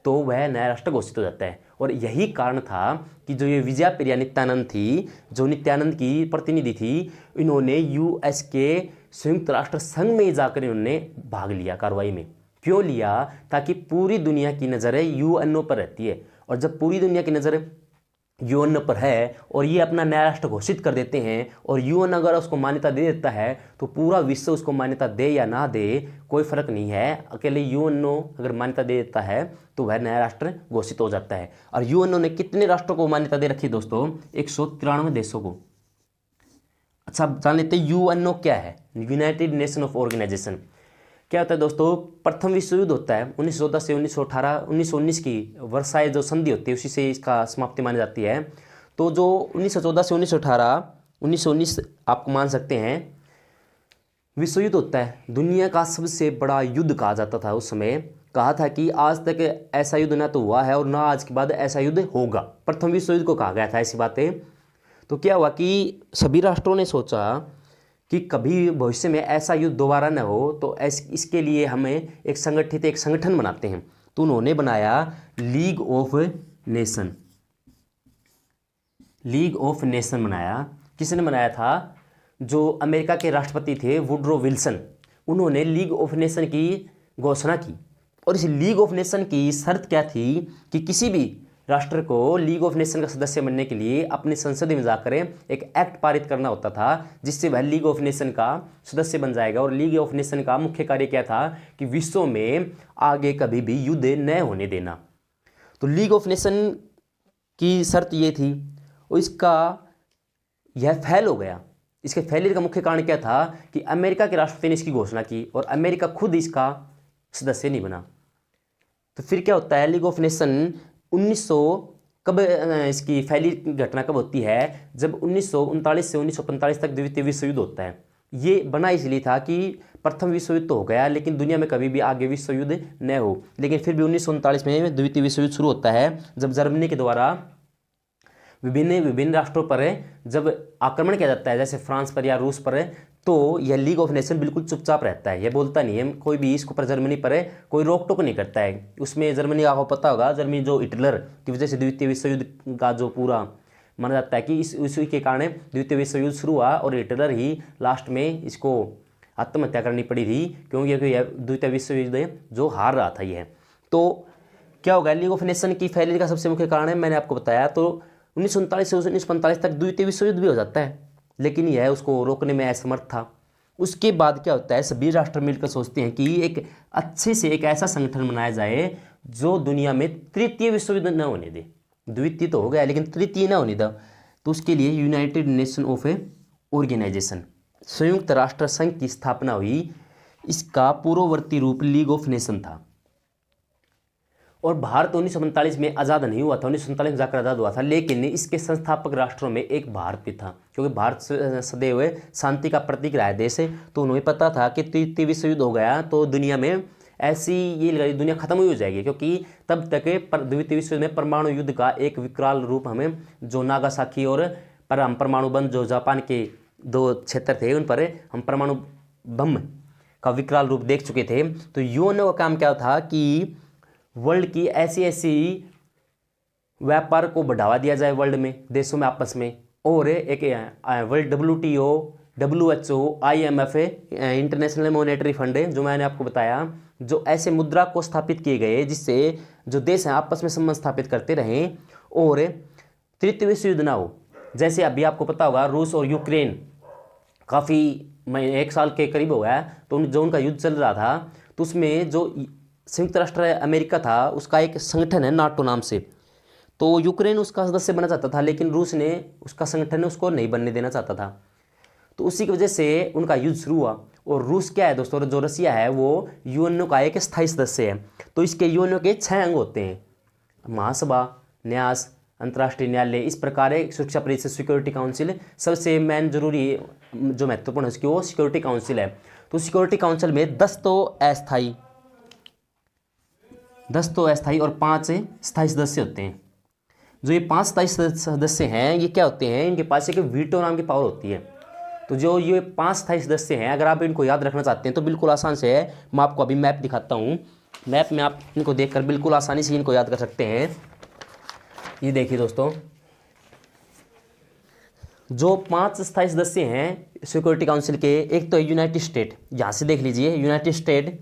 तो वह नया राष्ट्र घोषित हो जाता है। और यही कारण था कि जो ये विजया प्रिया नित्यानंद थी, जो नित्यानंद की प्रतिनिधि थी, इन्होंने US के संयुक्त राष्ट्र संघ में जाकर इन्होंने भाग लिया कार्रवाई में। क्यों लिया? ताकि पूरी दुनिया की नज़र UNO पर रहती है, और जब पूरी दुनिया की नज़र UN पर है और ये अपना नया राष्ट्र घोषित कर देते हैं और UN अगर उसको मान्यता दे देता है तो पूरा विश्व उसको मान्यता दे या ना दे कोई फर्क नहीं है। अकेले UNO अगर मान्यता दे देता है तो वह नया राष्ट्र घोषित हो जाता है। और UNO ने कितने राष्ट्रों को मान्यता दे रखी दोस्तों? 193 देशों को। अच्छा, जान लेते हैं UNO क्या है, यूनाइटेड नेशन ऑफ ऑर्गेनाइजेशन। क्या होता है दोस्तों? प्रथम विश्व युद्ध होता है 1914 से 1918, 1919 की वर्साई जो संधि होती है उसी से इसका समाप्ति मानी जाती है। तो जो 1914 से 1918, 1919 आप मान सकते हैं विश्व युद्ध होता है। दुनिया का सबसे बड़ा युद्ध कहा जाता था उस समय। कहा था कि आज तक ऐसा युद्ध ना तो हुआ है और ना आज के बाद ऐसा युद्ध होगा। प्रथम विश्व युद्ध को कहा गया था ऐसी बातें। तो क्या हुआ कि सभी राष्ट्रों ने सोचा कि कभी भविष्य में ऐसा युद्ध दोबारा न हो, तो इसके लिए हमें एक संगठन बनाते हैं। तो उन्होंने बनाया league of nation. League of nation बनाया। किसने बनाया था? जो अमेरिका के राष्ट्रपति थे वुडरो विल्सन, उन्होंने लीग ऑफ नेशन की घोषणा की। और इस लीग ऑफ नेशन की शर्त क्या थी कि किसी भी राष्ट्र को लीग ऑफ नेशन का सदस्य बनने के लिए अपनी संसद में जाकर एक एक्ट पारित करना होता था, जिससे वह लीग ऑफ नेशन का सदस्य बन जाएगा। और लीग ऑफ नेशन का मुख्य कार्य क्या था कि विश्व में आगे कभी भी युद्ध न होने देना। तो लीग ऑफ नेशन की शर्त ये थी और इसका यह फेल हो गया। इसके फेलियर का मुख्य कारण क्या था कि अमेरिका के राष्ट्रपति ने इसकी घोषणा की और अमेरिका खुद इसका सदस्य नहीं बना। तो फिर क्या होता है, लीग ऑफ नेशन 1900 कब इसकी फेलियर घटना कब होती है, जब 1939 से 1945 तक द्वितीय विश्व युद्ध होता है। ये बना इसलिए था कि प्रथम विश्व युद्ध तो हो गया, लेकिन दुनिया में कभी भी आगे विश्व युद्ध न हो। लेकिन फिर भी 1939 में द्वितीय विश्व युद्ध शुरू होता है, जब जर्मनी के द्वारा विभिन्न राष्ट्रों पर जब आक्रमण किया जाता है, जैसे फ्रांस पर या रूस पर, तो यह लीग ऑफ नेशन बिल्कुल चुपचाप रहता है, यह बोलता नहीं है कोई भी इसके ऊपर, जर्मनी पर कोई रोक टोक नहीं करता है। उसमें जर्मनी आपको पता होगा, जर्मनी जो हिटलर की वजह से द्वितीय विश्व युद्ध का जो पूरा माना जाता है कि इसी के कारण द्वितीय विश्व युद्ध शुरू हुआ और हिटलर ही लास्ट में इसको आत्महत्या करनी पड़ी थी, क्योंकि यह द्वितीय विश्व युद्ध जो हार रहा था यह। तो क्या होगा, लीग ऑफ नेशन की फेलियर का सबसे मुख्य कारण है, मैंने आपको बताया। तो 1939 से 1945 तक द्वितीय विश्व युद्ध भी हो जाता है, लेकिन यह उसको रोकने में असमर्थ था। उसके बाद क्या होता है, सभी राष्ट्र मिलकर सोचते हैं कि एक अच्छे से एक ऐसा संगठन बनाया जाए जो दुनिया में तृतीय विश्व युद्ध न होने दे। द्वितीय तो हो गया, लेकिन तृतीय न होने दे। तो उसके लिए यूनाइटेड नेशन ऑफ ऑर्गेनाइजेशन, संयुक्त राष्ट्र संघ की स्थापना हुई। इसका पूर्ववर्ती रूप लीग ऑफ नेशन था। और भारत 1947 में आज़ाद नहीं हुआ था, 1947 में जाकर आज़ाद हुआ था, लेकिन इसके संस्थापक राष्ट्रों में एक भारत भी था, क्योंकि भारत सदैव शांति का प्रतीक रहा है देश है। तो उन्हें पता था कि तृतीय विश्व युद्ध हो गया तो दुनिया में ऐसी ये दुनिया खत्म ही हो जाएगी, क्योंकि तब तक द्वितीय विश्व युद्ध में परमाणु युद्ध का एक विकराल रूप हमें, जो नागासाकी और हम परमाणु बम, जो जापान के 2 क्षेत्र थे, उन पर हम परमाणु बम का विकराल रूप देख चुके थे। तो यूएनओ का काम क्या था कि वर्ल्ड की ऐसी व्यापार को बढ़ावा दिया जाए वर्ल्ड में, देशों में आपस में, और एक world WTO, WHO, IMF, international monetary fund, जो मैंने आपको बताया, जो ऐसे मुद्रा को स्थापित किए गए जिससे जो देश हैं आपस में संबंध स्थापित करते रहें और तृतीय विश्व युद्ध ना हो। जैसे अभी आपको पता होगा रूस और यूक्रेन काफ़ी 1 साल के करीब हो गया, तो जो उनका युद्ध चल रहा था, तो उसमें जो संयुक्त राष्ट्र अमेरिका था, उसका एक संगठन है नाटो नाम से, तो यूक्रेन उसका सदस्य बनना चाहता था, लेकिन रूस ने उसका संगठन उसको नहीं बनने देना चाहता था। तो उसी की वजह से उनका युद्ध शुरू हुआ। और रूस क्या है दोस्तों, जो रसिया है वो यूएनओ का एक स्थायी सदस्य है। तो इसके यूएनओ के 6 अंग होते हैं, महासभा, न्यास, अंतर्राष्ट्रीय न्यायालय, इस प्रकार सुरक्षा परिषद, सिक्योरिटी काउंसिल, सबसे मेन जरूरी जो महत्वपूर्ण है उसकी वो सिक्योरिटी काउंसिल है। तो सिक्योरिटी काउंसिल में 10 तो अस्थायी और 5 स्थायी सदस्य होते हैं। जो ये 5 स्थायी सदस्य हैं, ये क्या होते हैं, इनके पास एक वीटो नाम की पावर होती है। तो जो ये 5 स्थायी सदस्य हैं, अगर आप इनको याद रखना चाहते हैं तो बिल्कुल आसान से है। मैं आपको अभी मैप दिखाता हूँ, मैप में आप इनको देखकर बिल्कुल आसानी से इनको याद कर सकते हैं। ये देखिए दोस्तों, जो 5 स्थायी सदस्य हैं सिक्योरिटी काउंसिल के, एक तो यूनाइटेड स्टेट, यहाँ से देख लीजिए, यूनाइटेड स्टेट,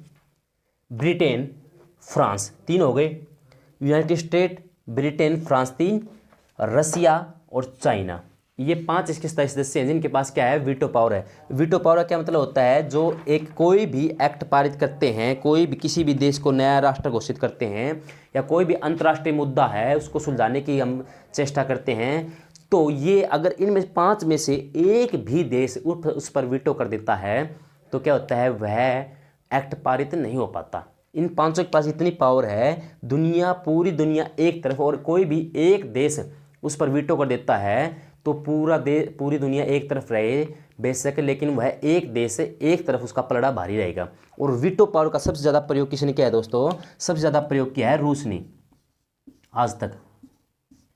ब्रिटेन, फ्रांस, 3 हो गए। यूनाइटेड स्टेट, ब्रिटेन, फ्रांस 3, रसिया और चाइना, ये 5 इसके स्थायी सदस्य हैं जिनके पास क्या है, वीटो पावर है। वीटो पावर का क्या मतलब होता है, जो एक कोई भी एक्ट पारित करते हैं, कोई भी किसी भी देश को नया राष्ट्र घोषित करते हैं, या कोई भी अंतर्राष्ट्रीय मुद्दा है उसको सुलझाने की हम चेष्टा करते हैं, तो ये अगर इनमें 5 में से एक भी देश उस पर वीटो कर देता है तो क्या होता है, वह एक्ट पारित नहीं हो पाता। इन 5 के पास इतनी पावर है, पूरी दुनिया एक तरफ और कोई भी एक देश उस पर वीटो कर देता है तो पूरी दुनिया एक तरफ रहे बेशक, लेकिन वह एक देश एक तरफ उसका पलड़ा भारी रहेगा। और वीटो पावर का सबसे ज़्यादा प्रयोग किसने किया है दोस्तों, सबसे ज़्यादा प्रयोग किया है रूस ने आज तक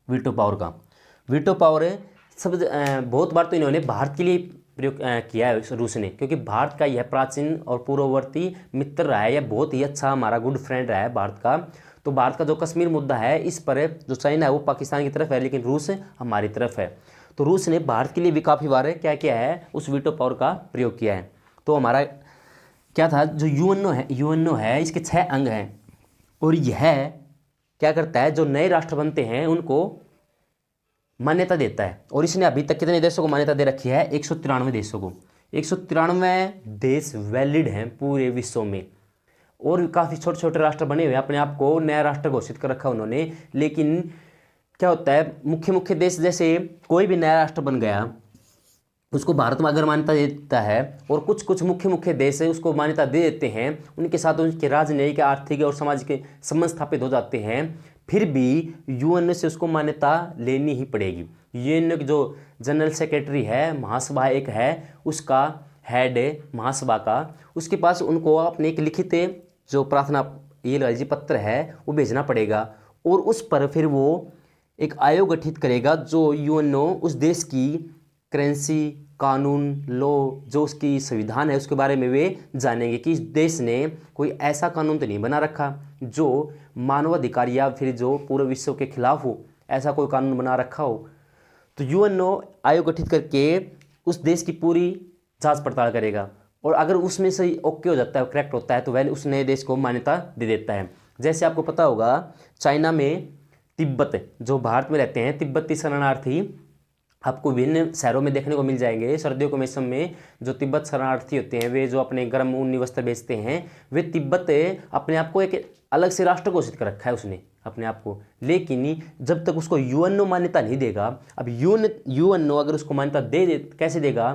वीटो पावर का। वीटो पावर बहुत बार तो इन्होंने भारत के लिए प्रयोग किया है रूस ने, क्योंकि भारत का यह प्राचीन और पूर्ववर्ती मित्र रहा है, यह बहुत ही अच्छा हमारा गुड फ्रेंड रहा है भारत का। तो भारत का जो कश्मीर मुद्दा है, इस पर जो चाइना है वो पाकिस्तान की तरफ है, लेकिन रूस हमारी तरफ है। तो रूस ने भारत के लिए भी काफ़ी बार क्या किया है, उस वीटो पावर का प्रयोग किया है। तो हमारा क्या था, जो यूएनओ है इसके 6 अंग हैं, और यह क्या करता है, जो नए राष्ट्र बनते हैं उनको मान्यता देता है। और इसने अभी तक कितने देशों को मान्यता दे रखी है, 193 देशों को। 193 देश वैलिड हैं पूरे विश्व में, और काफ़ी छोटे छोटे राष्ट्र बने हुए हैं, अपने आप को नया राष्ट्र घोषित कर रखा उन्होंने। लेकिन क्या होता है, मुख्य मुख्य देश जैसे कोई भी नया राष्ट्र बन गया उसको भारत में अगर मान्यता देता है, और कुछ कुछ मुख्य मुख्य देश है उसको मान्यता दे देते हैं, उनके साथ उनके राजनयिक, आर्थिक और सामाजिक संबंध स्थापित हो जाते हैं, फिर भी यूएन से उसको मान्यता लेनी ही पड़ेगी। यूएन जो जनरल सेक्रेटरी है, महासभा एक है, उसका हेड है महासभा का, उसके पास उनको अपने एक लिखित जो प्रार्थना ये लीजिए पत्र है वो भेजना पड़ेगा, और उस पर फिर वो एक आयोग गठित करेगा जो यूएनओ उस देश की करेंसी, कानून, लॉ, जो उसकी संविधान है उसके बारे में वे जानेंगे कि इस देश ने कोई ऐसा कानून तो नहीं बना रखा जो मानवाधिकार या फिर जो पूरे विश्व के खिलाफ हो, ऐसा कोई कानून बना रखा हो। तो यूएनओ आयोग गठित करके उस देश की पूरी जांच पड़ताल करेगा, और अगर उसमें से ओके हो जाता है, करेक्ट होता है, तो वह उस नए देश को मान्यता दे देता है। जैसे आपको पता होगा चाइना में तिब्बत, जो भारत में रहते हैं तिब्बती शरणार्थी, आपको विभिन्न शहरों में देखने को मिल जाएंगे। सर्दियों के मौसम में जो तिब्बत शरणार्थी होते हैं, वे जो अपने गर्म ऊनी वस्त्र बेचते हैं, वे तिब्बत अपने आप को एक अलग से राष्ट्र घोषित कर रखा है उसने अपने आप को। लेकिन जब तक उसको यूएनओ मान्यता नहीं देगा, अब यूएनओ अगर उसको मान्यता दे कैसे देगा,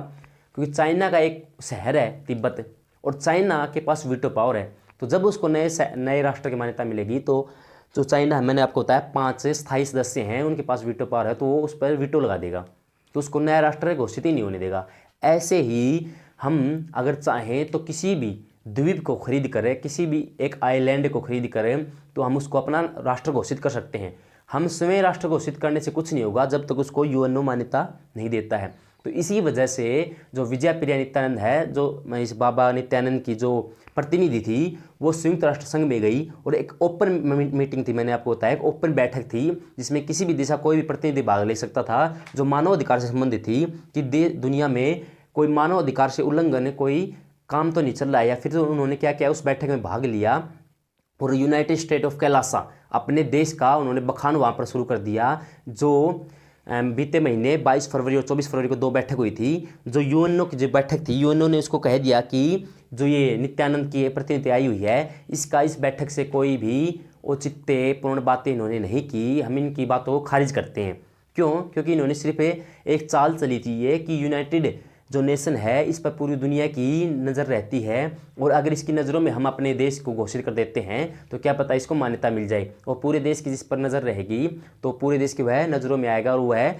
क्योंकि चाइना का एक शहर है तिब्बत, और चाइना के पास वीटो पावर है। तो जब उसको नए राष्ट्र की मान्यता मिलेगी, तो जो चाइना है, मैंने आपको बताया 5 स्थायी सदस्य हैं, उनके पास वीटो पावर है, तो वो उस पर वीटो लगा देगा, तो उसको नया राष्ट्र घोषित ही नहीं होने देगा। ऐसे ही हम अगर चाहें तो किसी भी द्वीप को खरीद करें, किसी भी एक आइलैंड को खरीद करें, तो हम उसको अपना राष्ट्र घोषित कर सकते हैं। हम स्वयं राष्ट्र घोषित करने से कुछ नहीं होगा जब तक उसको यूएनओ मान्यता नहीं देता है। तो इसी वजह से जो विजय प्रिया नित्यानंद है, जो इस बाबा नित्यानंद की जो प्रतिनिधि थी, वो संयुक्त राष्ट्र संघ में गई, और एक ओपन मीटिंग थी, मैंने आपको बताया, एक ओपन बैठक थी जिसमें किसी भी देश का कोई भी प्रतिनिधि भाग ले सकता था, जो मानव अधिकार से संबंधित थी कि दुनिया में कोई मानव अधिकार से उल्लंघन कोई काम तो नहीं चल रहा है। या फिर तो उन्होंने क्या किया, उस बैठक में भाग लिया, और यूनाइटेड स्टेट ऑफ कैलासा अपने देश का उन्होंने बखान वहाँ पर शुरू कर दिया। जो बीते महीने 22 फरवरी और 24 फरवरी को 2 बैठक हुई थी, जो यूएनओ की जो बैठक थी, यूएनओ ने उसको कह दिया कि जो ये नित्यानंद की प्रतिनिधि आई हुई है, इसका इस बैठक से कोई भी औचित्यपूर्ण बातें इन्होंने नहीं की, हम इनकी बातों को खारिज करते हैं। क्यों? क्योंकि इन्होंने सिर्फ एक चाल चली थी ये कि यूनाइटेड जो नेशन है इस पर पूरी दुनिया की नज़र रहती है, और अगर इसकी नज़रों में हम अपने देश को घोषित कर देते हैं तो क्या पता इसको मान्यता मिल जाए, और पूरे देश की जिस पर नज़र रहेगी तो पूरे देश की वह नज़रों में आएगा, और वह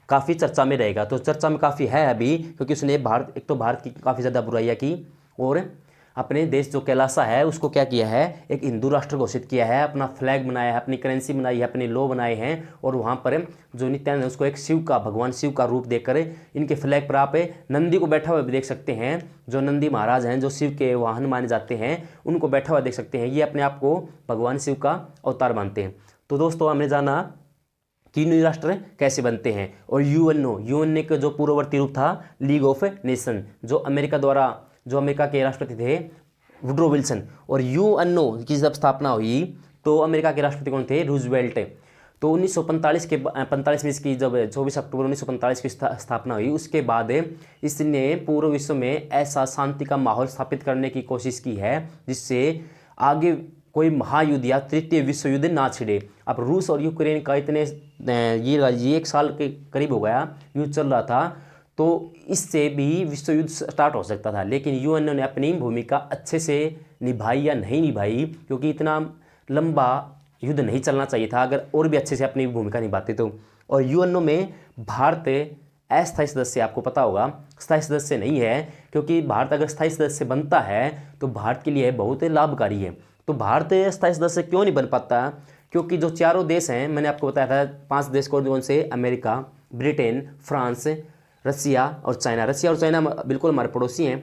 काफ़ी चर्चा में रहेगा। तो चर्चा में काफ़ी है अभी, क्योंकि उसने एक तो भारत की काफ़ी ज़्यादा बुराइयाँ की, और अपने देश जो कैलासा है उसको क्या किया है, एक हिंदू राष्ट्र घोषित किया है, अपना फ्लैग बनाया है, अपनी करेंसी बनाई है, अपने लॉ बनाए हैं, और वहाँ पर जो नित्यानंद उसको एक शिव का, भगवान शिव का रूप देकर इनके फ्लैग पर आप नंदी को बैठा हुआ भी देख सकते हैं। जो नंदी महाराज हैं, जो शिव के वाहन माने जाते हैं, उनको बैठा हुआ देख सकते हैं। ये अपने आप को भगवान शिव का अवतार मानते हैं। तो दोस्तों, हमने जाना तीनों राष्ट्र कैसे बनते हैं, और यूएनओ का जो पूर्ववर्ती रूप था लीग ऑफ नेशन, जो अमेरिका के राष्ट्रपति थे वुड्रो विल्सन, और यूएनओ की जब स्थापना हुई तो अमेरिका के राष्ट्रपति कौन थे, रूजवेल्ट। तो 1945 में इसकी जब 24 अक्टूबर 1945 की स्थापना हुई, उसके बाद इसने पूरे विश्व में ऐसा शांति का माहौल स्थापित करने की कोशिश की है जिससे आगे कोई महायुद्ध या तृतीय विश्व युद्ध ना छिड़े। अब रूस और यूक्रेन का ये 1 साल के करीब हो गया युद्ध चल रहा था, तो इससे भी विश्व युद्ध स्टार्ट हो सकता था। लेकिन यूएनओ ने अपनी भूमिका अच्छे से निभाई या नहीं निभाई, क्योंकि इतना लंबा युद्ध नहीं चलना चाहिए था अगर और भी अच्छे से अपनी भूमिका निभाते तो। और यूएनओ में भारत अस्थायी सदस्य, आपको पता होगा, स्थायी सदस्य नहीं है, क्योंकि भारत अगर स्थायी सदस्य बनता है तो भारत के लिए बहुत लाभकारी है। तो भारत स्थायी सदस्य क्यों नहीं बन पाता? क्योंकि जो चारों देश हैं, मैंने आपको बताया था 5 देश कौन से, अमेरिका, ब्रिटेन, फ्रांस, रसिया और चाइना। रसिया और चाइना बिल्कुल हमारे पड़ोसी हैं।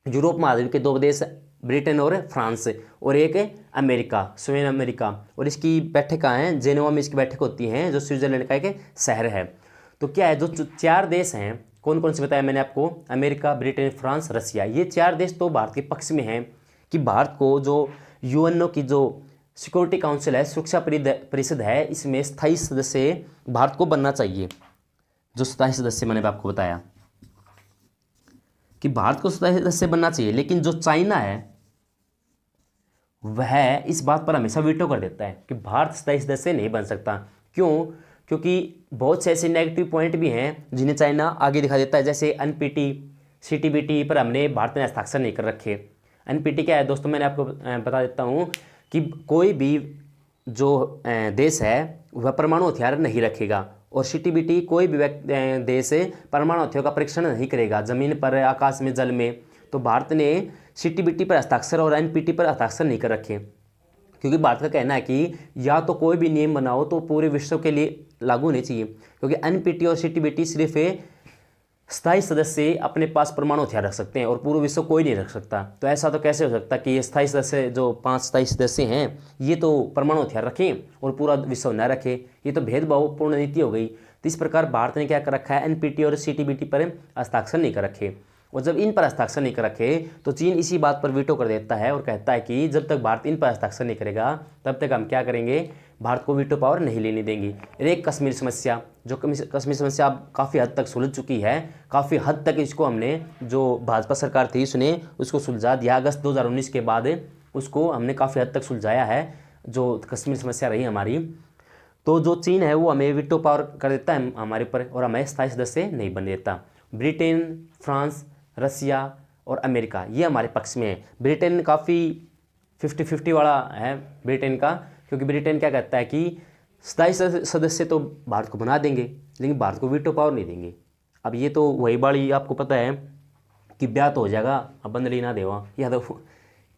यूरोप महाद्वीप के 2 देश, ब्रिटेन और फ्रांस, और एक अमेरिका, स्वयं अमेरिका। और इसकी बैठकें हैं जेनेवा में, इसकी बैठक होती हैं, जो स्विट्जरलैंड का एक शहर है। तो क्या है, जो 4 देश हैं, कौन कौन से बताया मैंने आपको, अमेरिका, ब्रिटेन, फ्रांस, रसिया, ये 4 देश तो भारत के पक्ष में हैं कि भारत को जो यूएनओ की जो सिक्योरिटी काउंसिल है, सुरक्षा परिषद है, इसमें स्थायी सदस्य भारत को बनना चाहिए। जो स्थायी सदस्य मैंने आपको बताया कि भारत को स्थायी सदस्य बनना चाहिए, लेकिन जो चाइना है वह इस बात पर हमेशा वीटो कर देता है कि भारत स्थायी सदस्य नहीं बन सकता। क्यों? क्योंकि बहुत से ऐसे नेगेटिव पॉइंट भी हैं जिन्हें चाइना आगे दिखा देता है, जैसे एनपीटी, सीटीबीटी पर हमने भारत ने हस्ताक्षर नहीं कर रखे। एनपीटी क्या है दोस्तों, मैंने आपको बता देता हूँ कि कोई भी जो देश है वह परमाणु हथियार नहीं रखेगा, और सीटीबीटी कोई भी देश परमाणु हथियारों का परीक्षण नहीं करेगा जमीन पर, आकाश में, जल में। तो भारत ने सीटीबीटी पर हस्ताक्षर और एनपीटी पर हस्ताक्षर नहीं कर रखे, क्योंकि भारत का कहना है कि या तो कोई भी नियम बनाओ तो पूरे विश्व के लिए लागू होने चाहिए, क्योंकि एनपीटी और सीटीबीटी सिर्फ स्थायी सदस्य अपने पास परमाणु हथियार रख सकते हैं और पूरे विश्व कोई नहीं रख सकता। तो ऐसा तो कैसे हो सकता कि ये स्थायी सदस्य जो 5 स्थायी सदस्य हैं ये तो परमाणु हथियार रखें और पूरा विश्व न रखे? ये तो भेदभावपूर्ण नीति हो गई। तो इस प्रकार भारत ने क्या कर रखा है, एनपीटी और सीटीबीटी पर हस्ताक्षर नहीं कर रखे, और जब इन पर हस्ताक्षर नहीं कर रखे तो चीन इसी बात पर वीटो कर देता है और कहता है कि जब तक भारत इन पर हस्ताक्षर नहीं करेगा तब तक हम क्या करेंगे, भारत को वीटो पावर नहीं लेने देंगे। एक कश्मीर समस्या, जो कश्मीर समस्या अब काफ़ी हद तक सुलझ चुकी है, काफ़ी हद तक इसको हमने, जो भाजपा सरकार थी उसने उसको सुलझा दिया। अगस्त 2019 के बाद उसको हमने काफ़ी हद तक सुलझाया है, जो कश्मीर समस्या रही हमारी। तो जो चीन है वो हमें वीटो पावर कर देता है हमारे ऊपर और हमें स्थायी सदस्य नहीं बन देता। ब्रिटेन, फ्रांस, रसिया और अमेरिका ये हमारे पक्ष में है। ब्रिटेन काफ़ी 50-50 वाला है ब्रिटेन का, क्योंकि ब्रिटेन क्या कहता है कि स्थायी सदस्य तो भारत को बना देंगे लेकिन भारत को वीटो पावर नहीं देंगे। अब ये तो वही बाड़ी आपको पता है कि ब्याह तो हो जाएगा, अब बंदली ना देवा, या तो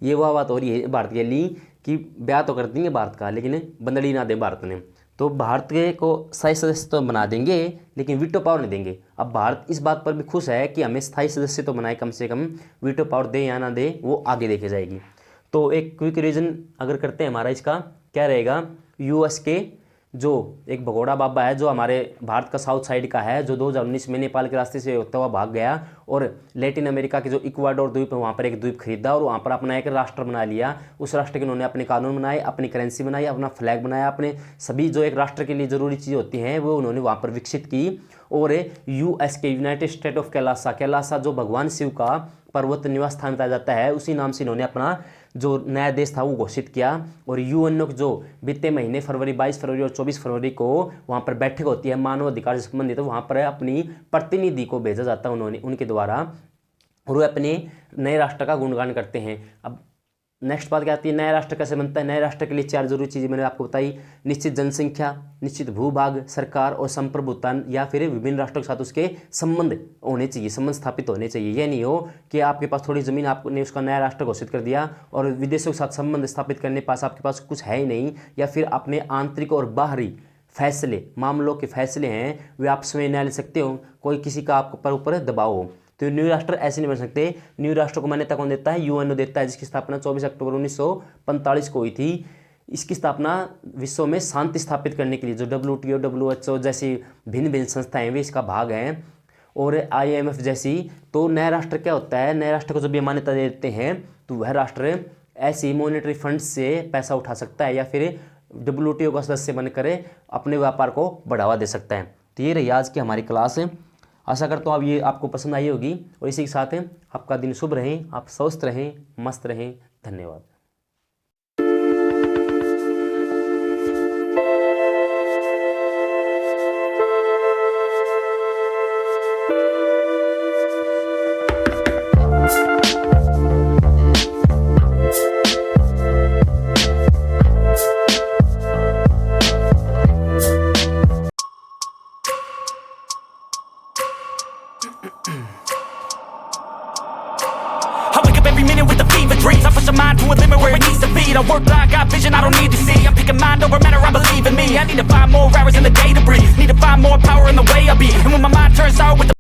ये वह बात हो रही है भारत के लिए कि ब्याह तो कर देंगे भारत का लेकिन बंदली ना दे भारत ने। तो भारत के को स्थायी सदस्य तो बना देंगे लेकिन वीटो पावर नहीं देंगे। अब भारत इस बात पर भी खुश है कि हमें स्थायी सदस्य तो बनाए, कम से कम वीटो पावर दे या ना दे वो आगे देखी जाएगी। तो एक क्विक रीजन अगर करते हैं हमारा इसका क्या रहेगा, यूएस के जो एक भगोड़ा बाबा है जो हमारे भारत का साउथ साइड का है, जो 2019 में नेपाल के रास्ते से होता हुआ भाग गया और लैटिन अमेरिका के जो इक्वाडोर द्वीप है वहाँ पर एक द्वीप खरीदा और वहाँ पर अपना एक राष्ट्र बना लिया। उस राष्ट्र के उन्होंने अपने कानून बनाए, अपनी करेंसी बनाई, अपना फ्लैग बनाया, अपने सभी जो एक राष्ट्र के लिए ज़रूरी चीज़ होती हैं वो उन्होंने वहाँ पर विकसित की। और यूएस के यूनाइटेड स्टेट ऑफ कैलासा जो भगवान शिव का पर्वत निवास स्थान बताया जाता है, उसी नाम से इन्होंने अपना जो नया देश था वो घोषित किया। और यूएनओ जो बीते महीने 22 फरवरी और 24 फरवरी को वहाँ पर बैठक होती है मानव अधिकार से संबंधित, तो वहाँ पर अपनी प्रतिनिधि को भेजा जाता है उन्होंने उनके द्वारा, और वो अपने नए राष्ट्र का गुणगान करते हैं। अब नेक्स्ट बात क्या आती है, नया राष्ट्र कैसे बनता है। नए राष्ट्र के लिए 4 जरूरी चीज़ें मैंने आपको बताई, निश्चित जनसंख्या, निश्चित भूभाग, सरकार और संप्रभुता, या फिर विभिन्न राष्ट्रों के साथ उसके संबंध होने चाहिए, संबंध स्थापित होने चाहिए। यह नहीं हो कि आपके पास थोड़ी ज़मीन आपने उसका नया राष्ट्र घोषित कर दिया और विदेशों के साथ संबंध स्थापित करने पास आपके पास कुछ है ही नहीं, या फिर अपने आंतरिक और बाहरी फैसले, मामलों के फैसले हैं वे आप स्वयं न ले सकते हो, कोई किसी का आपके ऊपर दबाव हो। तो न्यू राष्ट्र ऐसे नहीं बन सकते। न्यू राष्ट्र को मान्यता कौन देता है, यूएनओ देता है, जिसकी स्थापना 24 अक्टूबर 1945 को हुई थी। इसकी स्थापना विश्व में शांति स्थापित करने के लिए, जो WTO, WHO जैसी भिन्न भिन्न संस्थाएं वे इसका भाग हैं, और IMF जैसी। तो नया राष्ट्र क्या होता है, नए राष्ट्र को जब ये मान्यता देते हैं तो वह राष्ट्र ऐसी मॉनेटरी फंड से पैसा उठा सकता है या फिर WTO का सदस्य बनकर अपने व्यापार को बढ़ावा दे सकता है। तो ये रही आज की हमारी क्लास। आशा करता हूँ अब ये आपको पसंद आई होगी, और इसी के साथ आपका दिन शुभ रहें, आप स्वस्थ रहें, मस्त रहें। धन्यवाद। I wake up every minute with a fever dreams. I push my mind to a limit where it needs to be. I work blind, got vision I don't need to see. I'm picking mind over matter, I believe in me. I need to find more hours in the day to breathe. Need to find more power in the way I be. And when my mind turns out with the